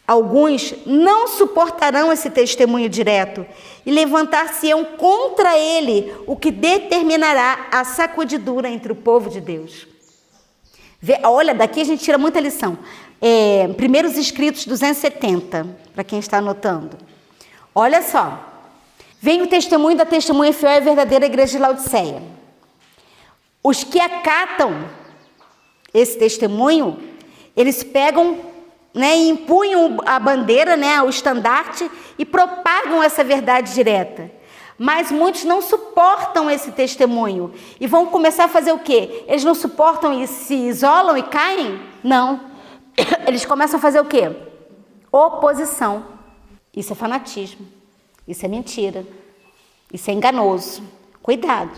Alguns não suportarão esse testemunho direto e levantar-se-ão contra ele, o que determinará a sacudidura entre o povo de Deus. Olha, daqui a gente tira muita lição. Primeiros Escritos 270, para quem está anotando. Olha só. Vem o testemunho da testemunha fiel e verdadeira igreja de Laodiceia. Os que acatam esse testemunho, eles pegam, né, e empunham a bandeira, né, o estandarte, e propagam essa verdade direta. Mas muitos não suportam esse testemunho e vão começar a fazer o quê? Eles não suportam e se isolam e caem? Não. Eles começam a fazer o quê? Oposição. Isso é fanatismo. Isso é mentira. Isso é enganoso. Cuidado.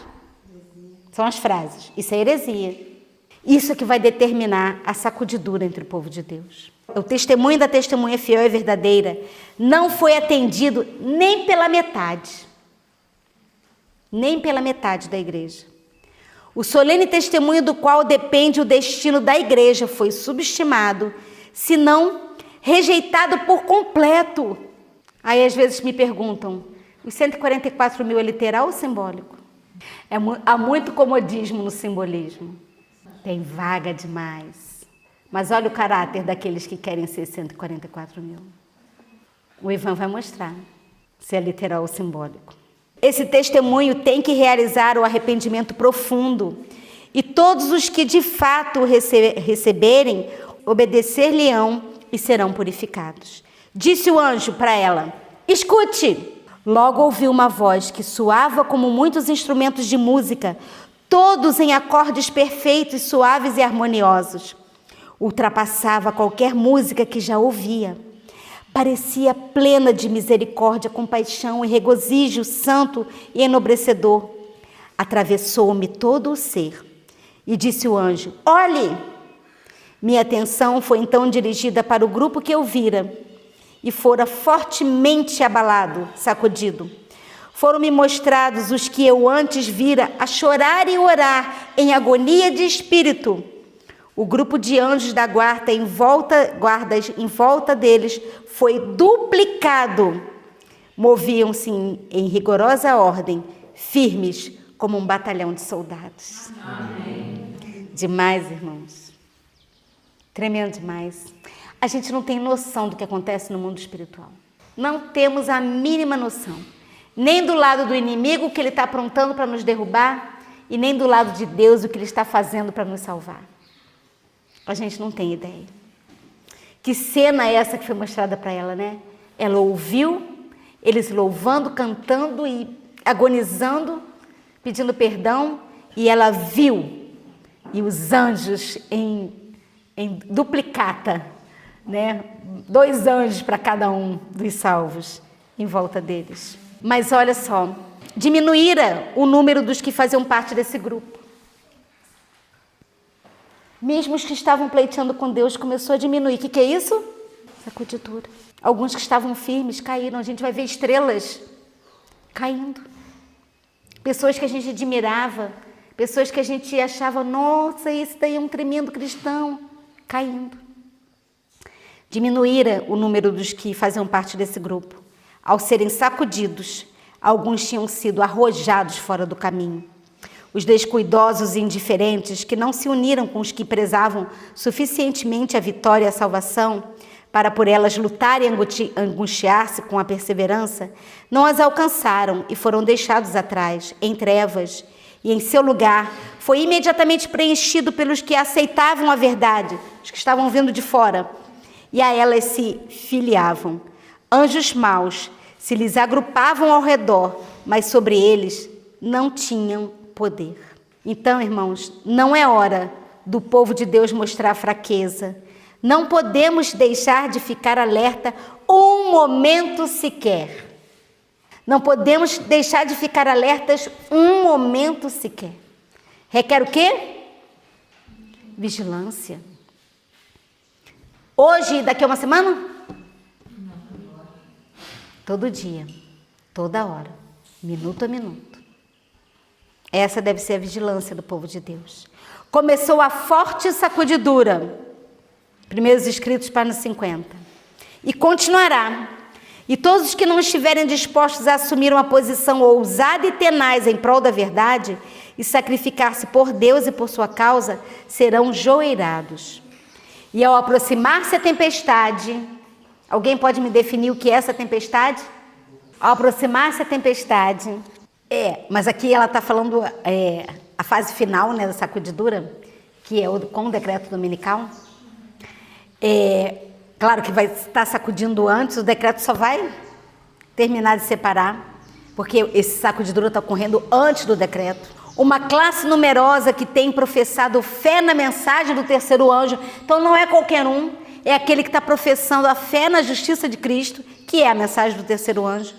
São as frases. Isso é heresia. Isso é que vai determinar a sacudidura entre o povo de Deus. O testemunho da testemunha fiel e verdadeira não foi atendido nem pela metade. Nem pela metade da igreja. O solene testemunho do qual depende o destino da igreja foi subestimado, se não rejeitado por completo. Aí às vezes me perguntam, os 144 mil é literal ou simbólico? Há muito comodismo no simbolismo. Tem vaga demais. Mas olha o caráter daqueles que querem ser 144 mil. O Ivan vai mostrar. se é literal ou simbólico. Esse testemunho tem que realizar o arrependimento profundo, e todos os que de fato receberem, obedecer-lhe-ão e serão purificados. Disse o anjo para ela: escute! Logo ouviu uma voz que soava como muitos instrumentos de música, todos em acordes perfeitos, suaves e harmoniosos. Ultrapassava qualquer música que já ouvia. Parecia plena de misericórdia, compaixão e regozijo santo e enobrecedor. Atravessou-me todo o ser. E disse o anjo: olhe! Minha atenção foi então dirigida para o grupo que eu vira, e fora fortemente abalado, sacudido. Foram-me mostrados os que eu antes vira a chorar e orar em agonia de espírito. O grupo de anjos da guardas em volta deles foi duplicado. Moviam-se em rigorosa ordem, firmes como um batalhão de soldados. Amém. Demais, irmãos. Tremendo demais. A gente não tem noção do que acontece no mundo espiritual. Não temos a mínima noção. Nem do lado do inimigo, o que ele está aprontando para nos derrubar, e nem do lado de Deus, o que ele está fazendo para nos salvar. A gente não tem ideia. Que cena é essa que foi mostrada para ela, né? Ela ouviu, eles louvando, cantando e agonizando, pedindo perdão, e ela viu, e os anjos em duplicata, né? 2 anjos para cada um dos salvos em volta deles. Mas olha só, diminuíra o número dos que faziam parte desse grupo. Mesmo os que estavam pleiteando com Deus começou a diminuir. O que é isso? Sacudidura. Alguns que estavam firmes caíram. A gente vai ver estrelas caindo. Pessoas que a gente admirava, pessoas que a gente achava, nossa, esse daí é um tremendo cristão, caindo. Diminuíra o número dos que faziam parte desse grupo. Ao serem sacudidos, alguns tinham sido arrojados fora do caminho. Os descuidosos e indiferentes que não se uniram com os que prezavam suficientemente a vitória e a salvação para por elas lutar e angustiar-se com a perseverança, não as alcançaram e foram deixados atrás, em trevas, e em seu lugar foi imediatamente preenchido pelos que aceitavam a verdade, os que estavam vindo de fora, e a elas se filiavam. Anjos maus se lhes agrupavam ao redor, mas sobre eles não tinham poder. Então, irmãos, não é hora do povo de Deus mostrar fraqueza. Não podemos deixar de ficar alerta um momento sequer. Não podemos deixar de ficar alertas um momento sequer. Requer o quê? Vigilância. Hoje e daqui a uma semana? Todo dia, toda hora, minuto a minuto. Essa deve ser a vigilância do povo de Deus. Começou a forte sacudidura, primeiros escritos, página 50, e continuará. E todos os que não estiverem dispostos a assumir uma posição ousada e tenaz em prol da verdade e sacrificar-se por Deus e por sua causa, serão joeirados. E ao aproximar-se a tempestade, alguém pode me definir o que é essa tempestade? Ao aproximar-se a tempestade, mas aqui ela está falando a fase final, né, da sacudidura, que é com o decreto dominical. Claro que vai estar sacudindo antes, o decreto só vai terminar de separar, porque esse sacudidura está ocorrendo antes do decreto. Uma classe numerosa que tem professado fé na mensagem do terceiro anjo, então não é qualquer um, é aquele que está professando a fé na justiça de Cristo, que é a mensagem do terceiro anjo,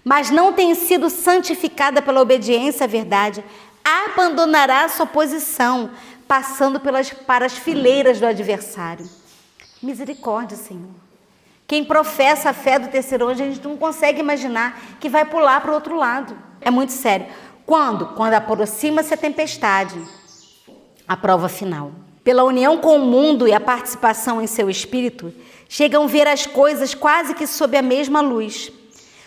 mas não tem sido santificada pela obediência à verdade, abandonará sua posição, passando para as fileiras do adversário. Misericórdia, Senhor. Quem professa a fé do terceiro anjo, a gente não consegue imaginar que vai pular para o outro lado. É muito sério. Quando? Quando aproxima-se a tempestade, a prova final. Pela união com o mundo e a participação em seu espírito, chegam a ver as coisas quase que sob a mesma luz.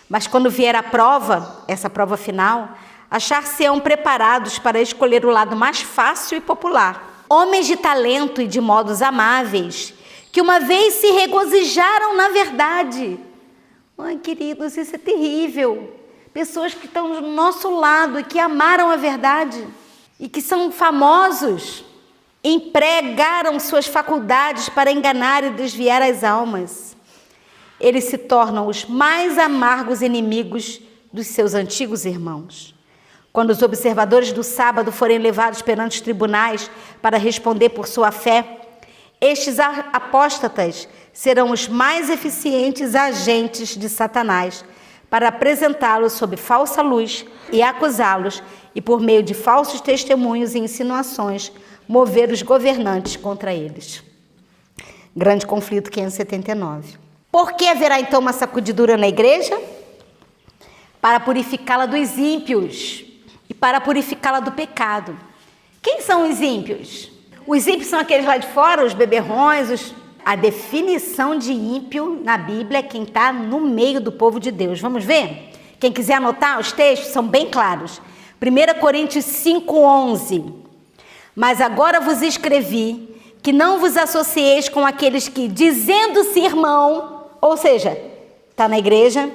Mas quando vier a prova, essa prova final, achar-se-ão preparados para escolher o lado mais fácil e popular. Homens de talento e de modos amáveis, que uma vez se regozijaram na verdade. Ai, queridos, isso é terrível. Pessoas que estão do nosso lado e que amaram a verdade e que são famosos, empregaram suas faculdades para enganar e desviar as almas. Eles se tornam os mais amargos inimigos dos seus antigos irmãos. Quando os observadores do sábado forem levados perante os tribunais para responder por sua fé, estes apóstatas serão os mais eficientes agentes de Satanás para apresentá-los sob falsa luz e acusá-los e, por meio de falsos testemunhos e insinuações, mover os governantes contra eles. Grande conflito 579. Por que haverá então uma sacudidura na igreja? Para purificá-la dos ímpios e para purificá-la do pecado. Quem são os ímpios? Os ímpios são aqueles lá de fora, os beberrões, A definição de ímpio na Bíblia é quem está no meio do povo de Deus. Vamos ver? Quem quiser anotar, os textos são bem claros. 1 Coríntios 5:11. Mas agora vos escrevi que não vos associeis com aqueles que, dizendo-se irmão, ou seja, está na igreja,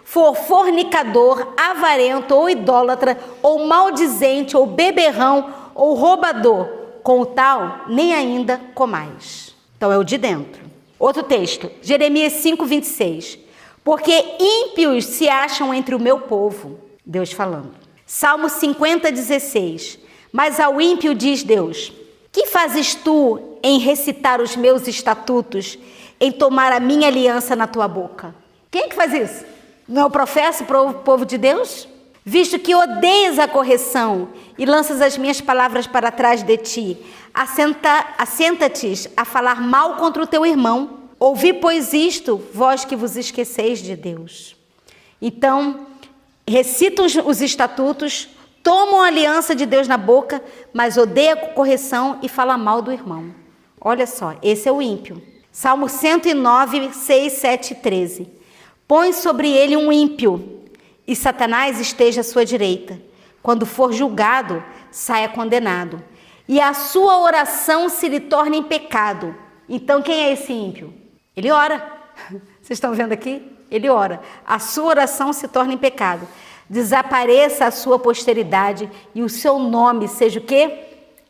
for fornicador, avarento ou idólatra, ou maldizente, ou beberrão, ou roubador, com o tal nem ainda comais. Então é o de dentro. Outro texto, Jeremias 5:26. Porque ímpios se acham entre o meu povo, Deus falando. Salmo 50:16. Mas ao ímpio diz Deus: que fazes tu em recitar os meus estatutos, em tomar a minha aliança na tua boca? Quem é que faz isso? Não é o profeta para o povo de Deus? Visto que odeias a correção e lanças as minhas palavras para trás de ti, assenta-te a falar mal contra o teu irmão. Ouvi, pois, isto, vós que vos esqueceis de Deus. Então, recitam os estatutos, tomam a aliança de Deus na boca, mas odeia a correção e fala mal do irmão. Olha só, esse é o ímpio. Salmo 109, 6, 7 e 13. Põe sobre ele um ímpio, e Satanás esteja à sua direita. Quando for julgado, saia condenado. E a sua oração se lhe torne em pecado. Então, quem é esse ímpio? Ele ora. Vocês estão vendo aqui? Ele ora. A sua oração se torna em pecado. Desapareça a sua posteridade e o seu nome seja o quê?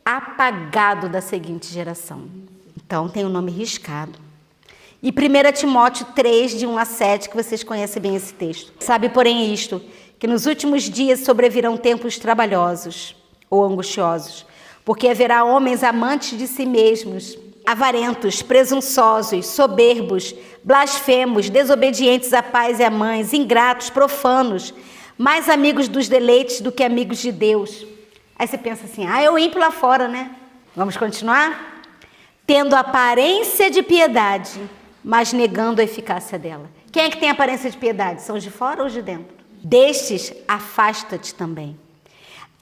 Apagado da seguinte geração. Então, tem o nome riscado. E 1 Timóteo 3, de 1 a 7, que vocês conhecem bem esse texto. Sabe, porém, isto, que nos últimos dias sobrevirão tempos trabalhosos ou angustiosos, porque haverá homens amantes de si mesmos, avarentos, presunçosos, soberbos, blasfemos, desobedientes a pais e a mães, ingratos, profanos, mais amigos dos deleites do que amigos de Deus. Aí você pensa assim, é o ímpio lá fora, né? Vamos continuar? Tendo aparência de piedade, mas negando a eficácia dela. Quem é que tem aparência de piedade? São os de fora ou os de dentro? Destes, afasta-te também.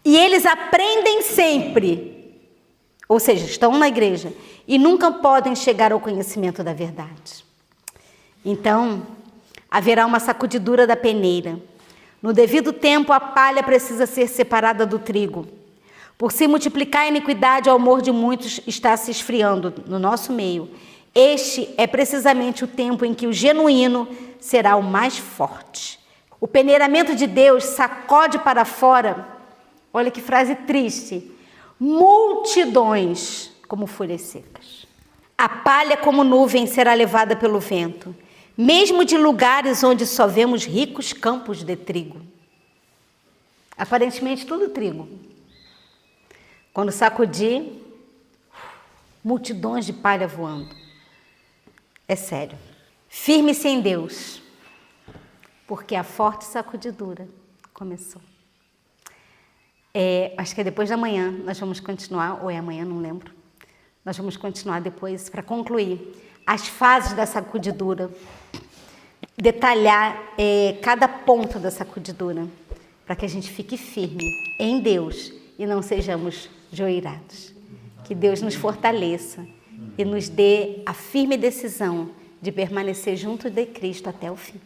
E eles aprendem sempre, ou seja, estão na igreja, e nunca podem chegar ao conhecimento da verdade. Então, haverá uma sacudidura da peneira. No devido tempo, a palha precisa ser separada do trigo. Por se multiplicar a iniquidade, o amor de muitos está se esfriando no nosso meio. Este é precisamente o tempo em que o genuíno será o mais forte. O peneiramento de Deus sacode para fora, olha que frase triste, multidões como folhas secas. A palha como nuvem será levada pelo vento, mesmo de lugares onde só vemos ricos campos de trigo. Aparentemente tudo trigo. Quando sacudir, multidões de palha voando. É sério. Firme-se em Deus, porque a forte sacudidura começou. Acho que é depois da manhã, nós vamos continuar, ou é amanhã, não lembro. Nós vamos continuar depois para concluir as fases da sacudidura, detalhar cada ponto da sacudidura, para que a gente fique firme em Deus e não sejamos joeirados. Que Deus nos fortaleça e nos dê a firme decisão de permanecer junto de Cristo até o fim.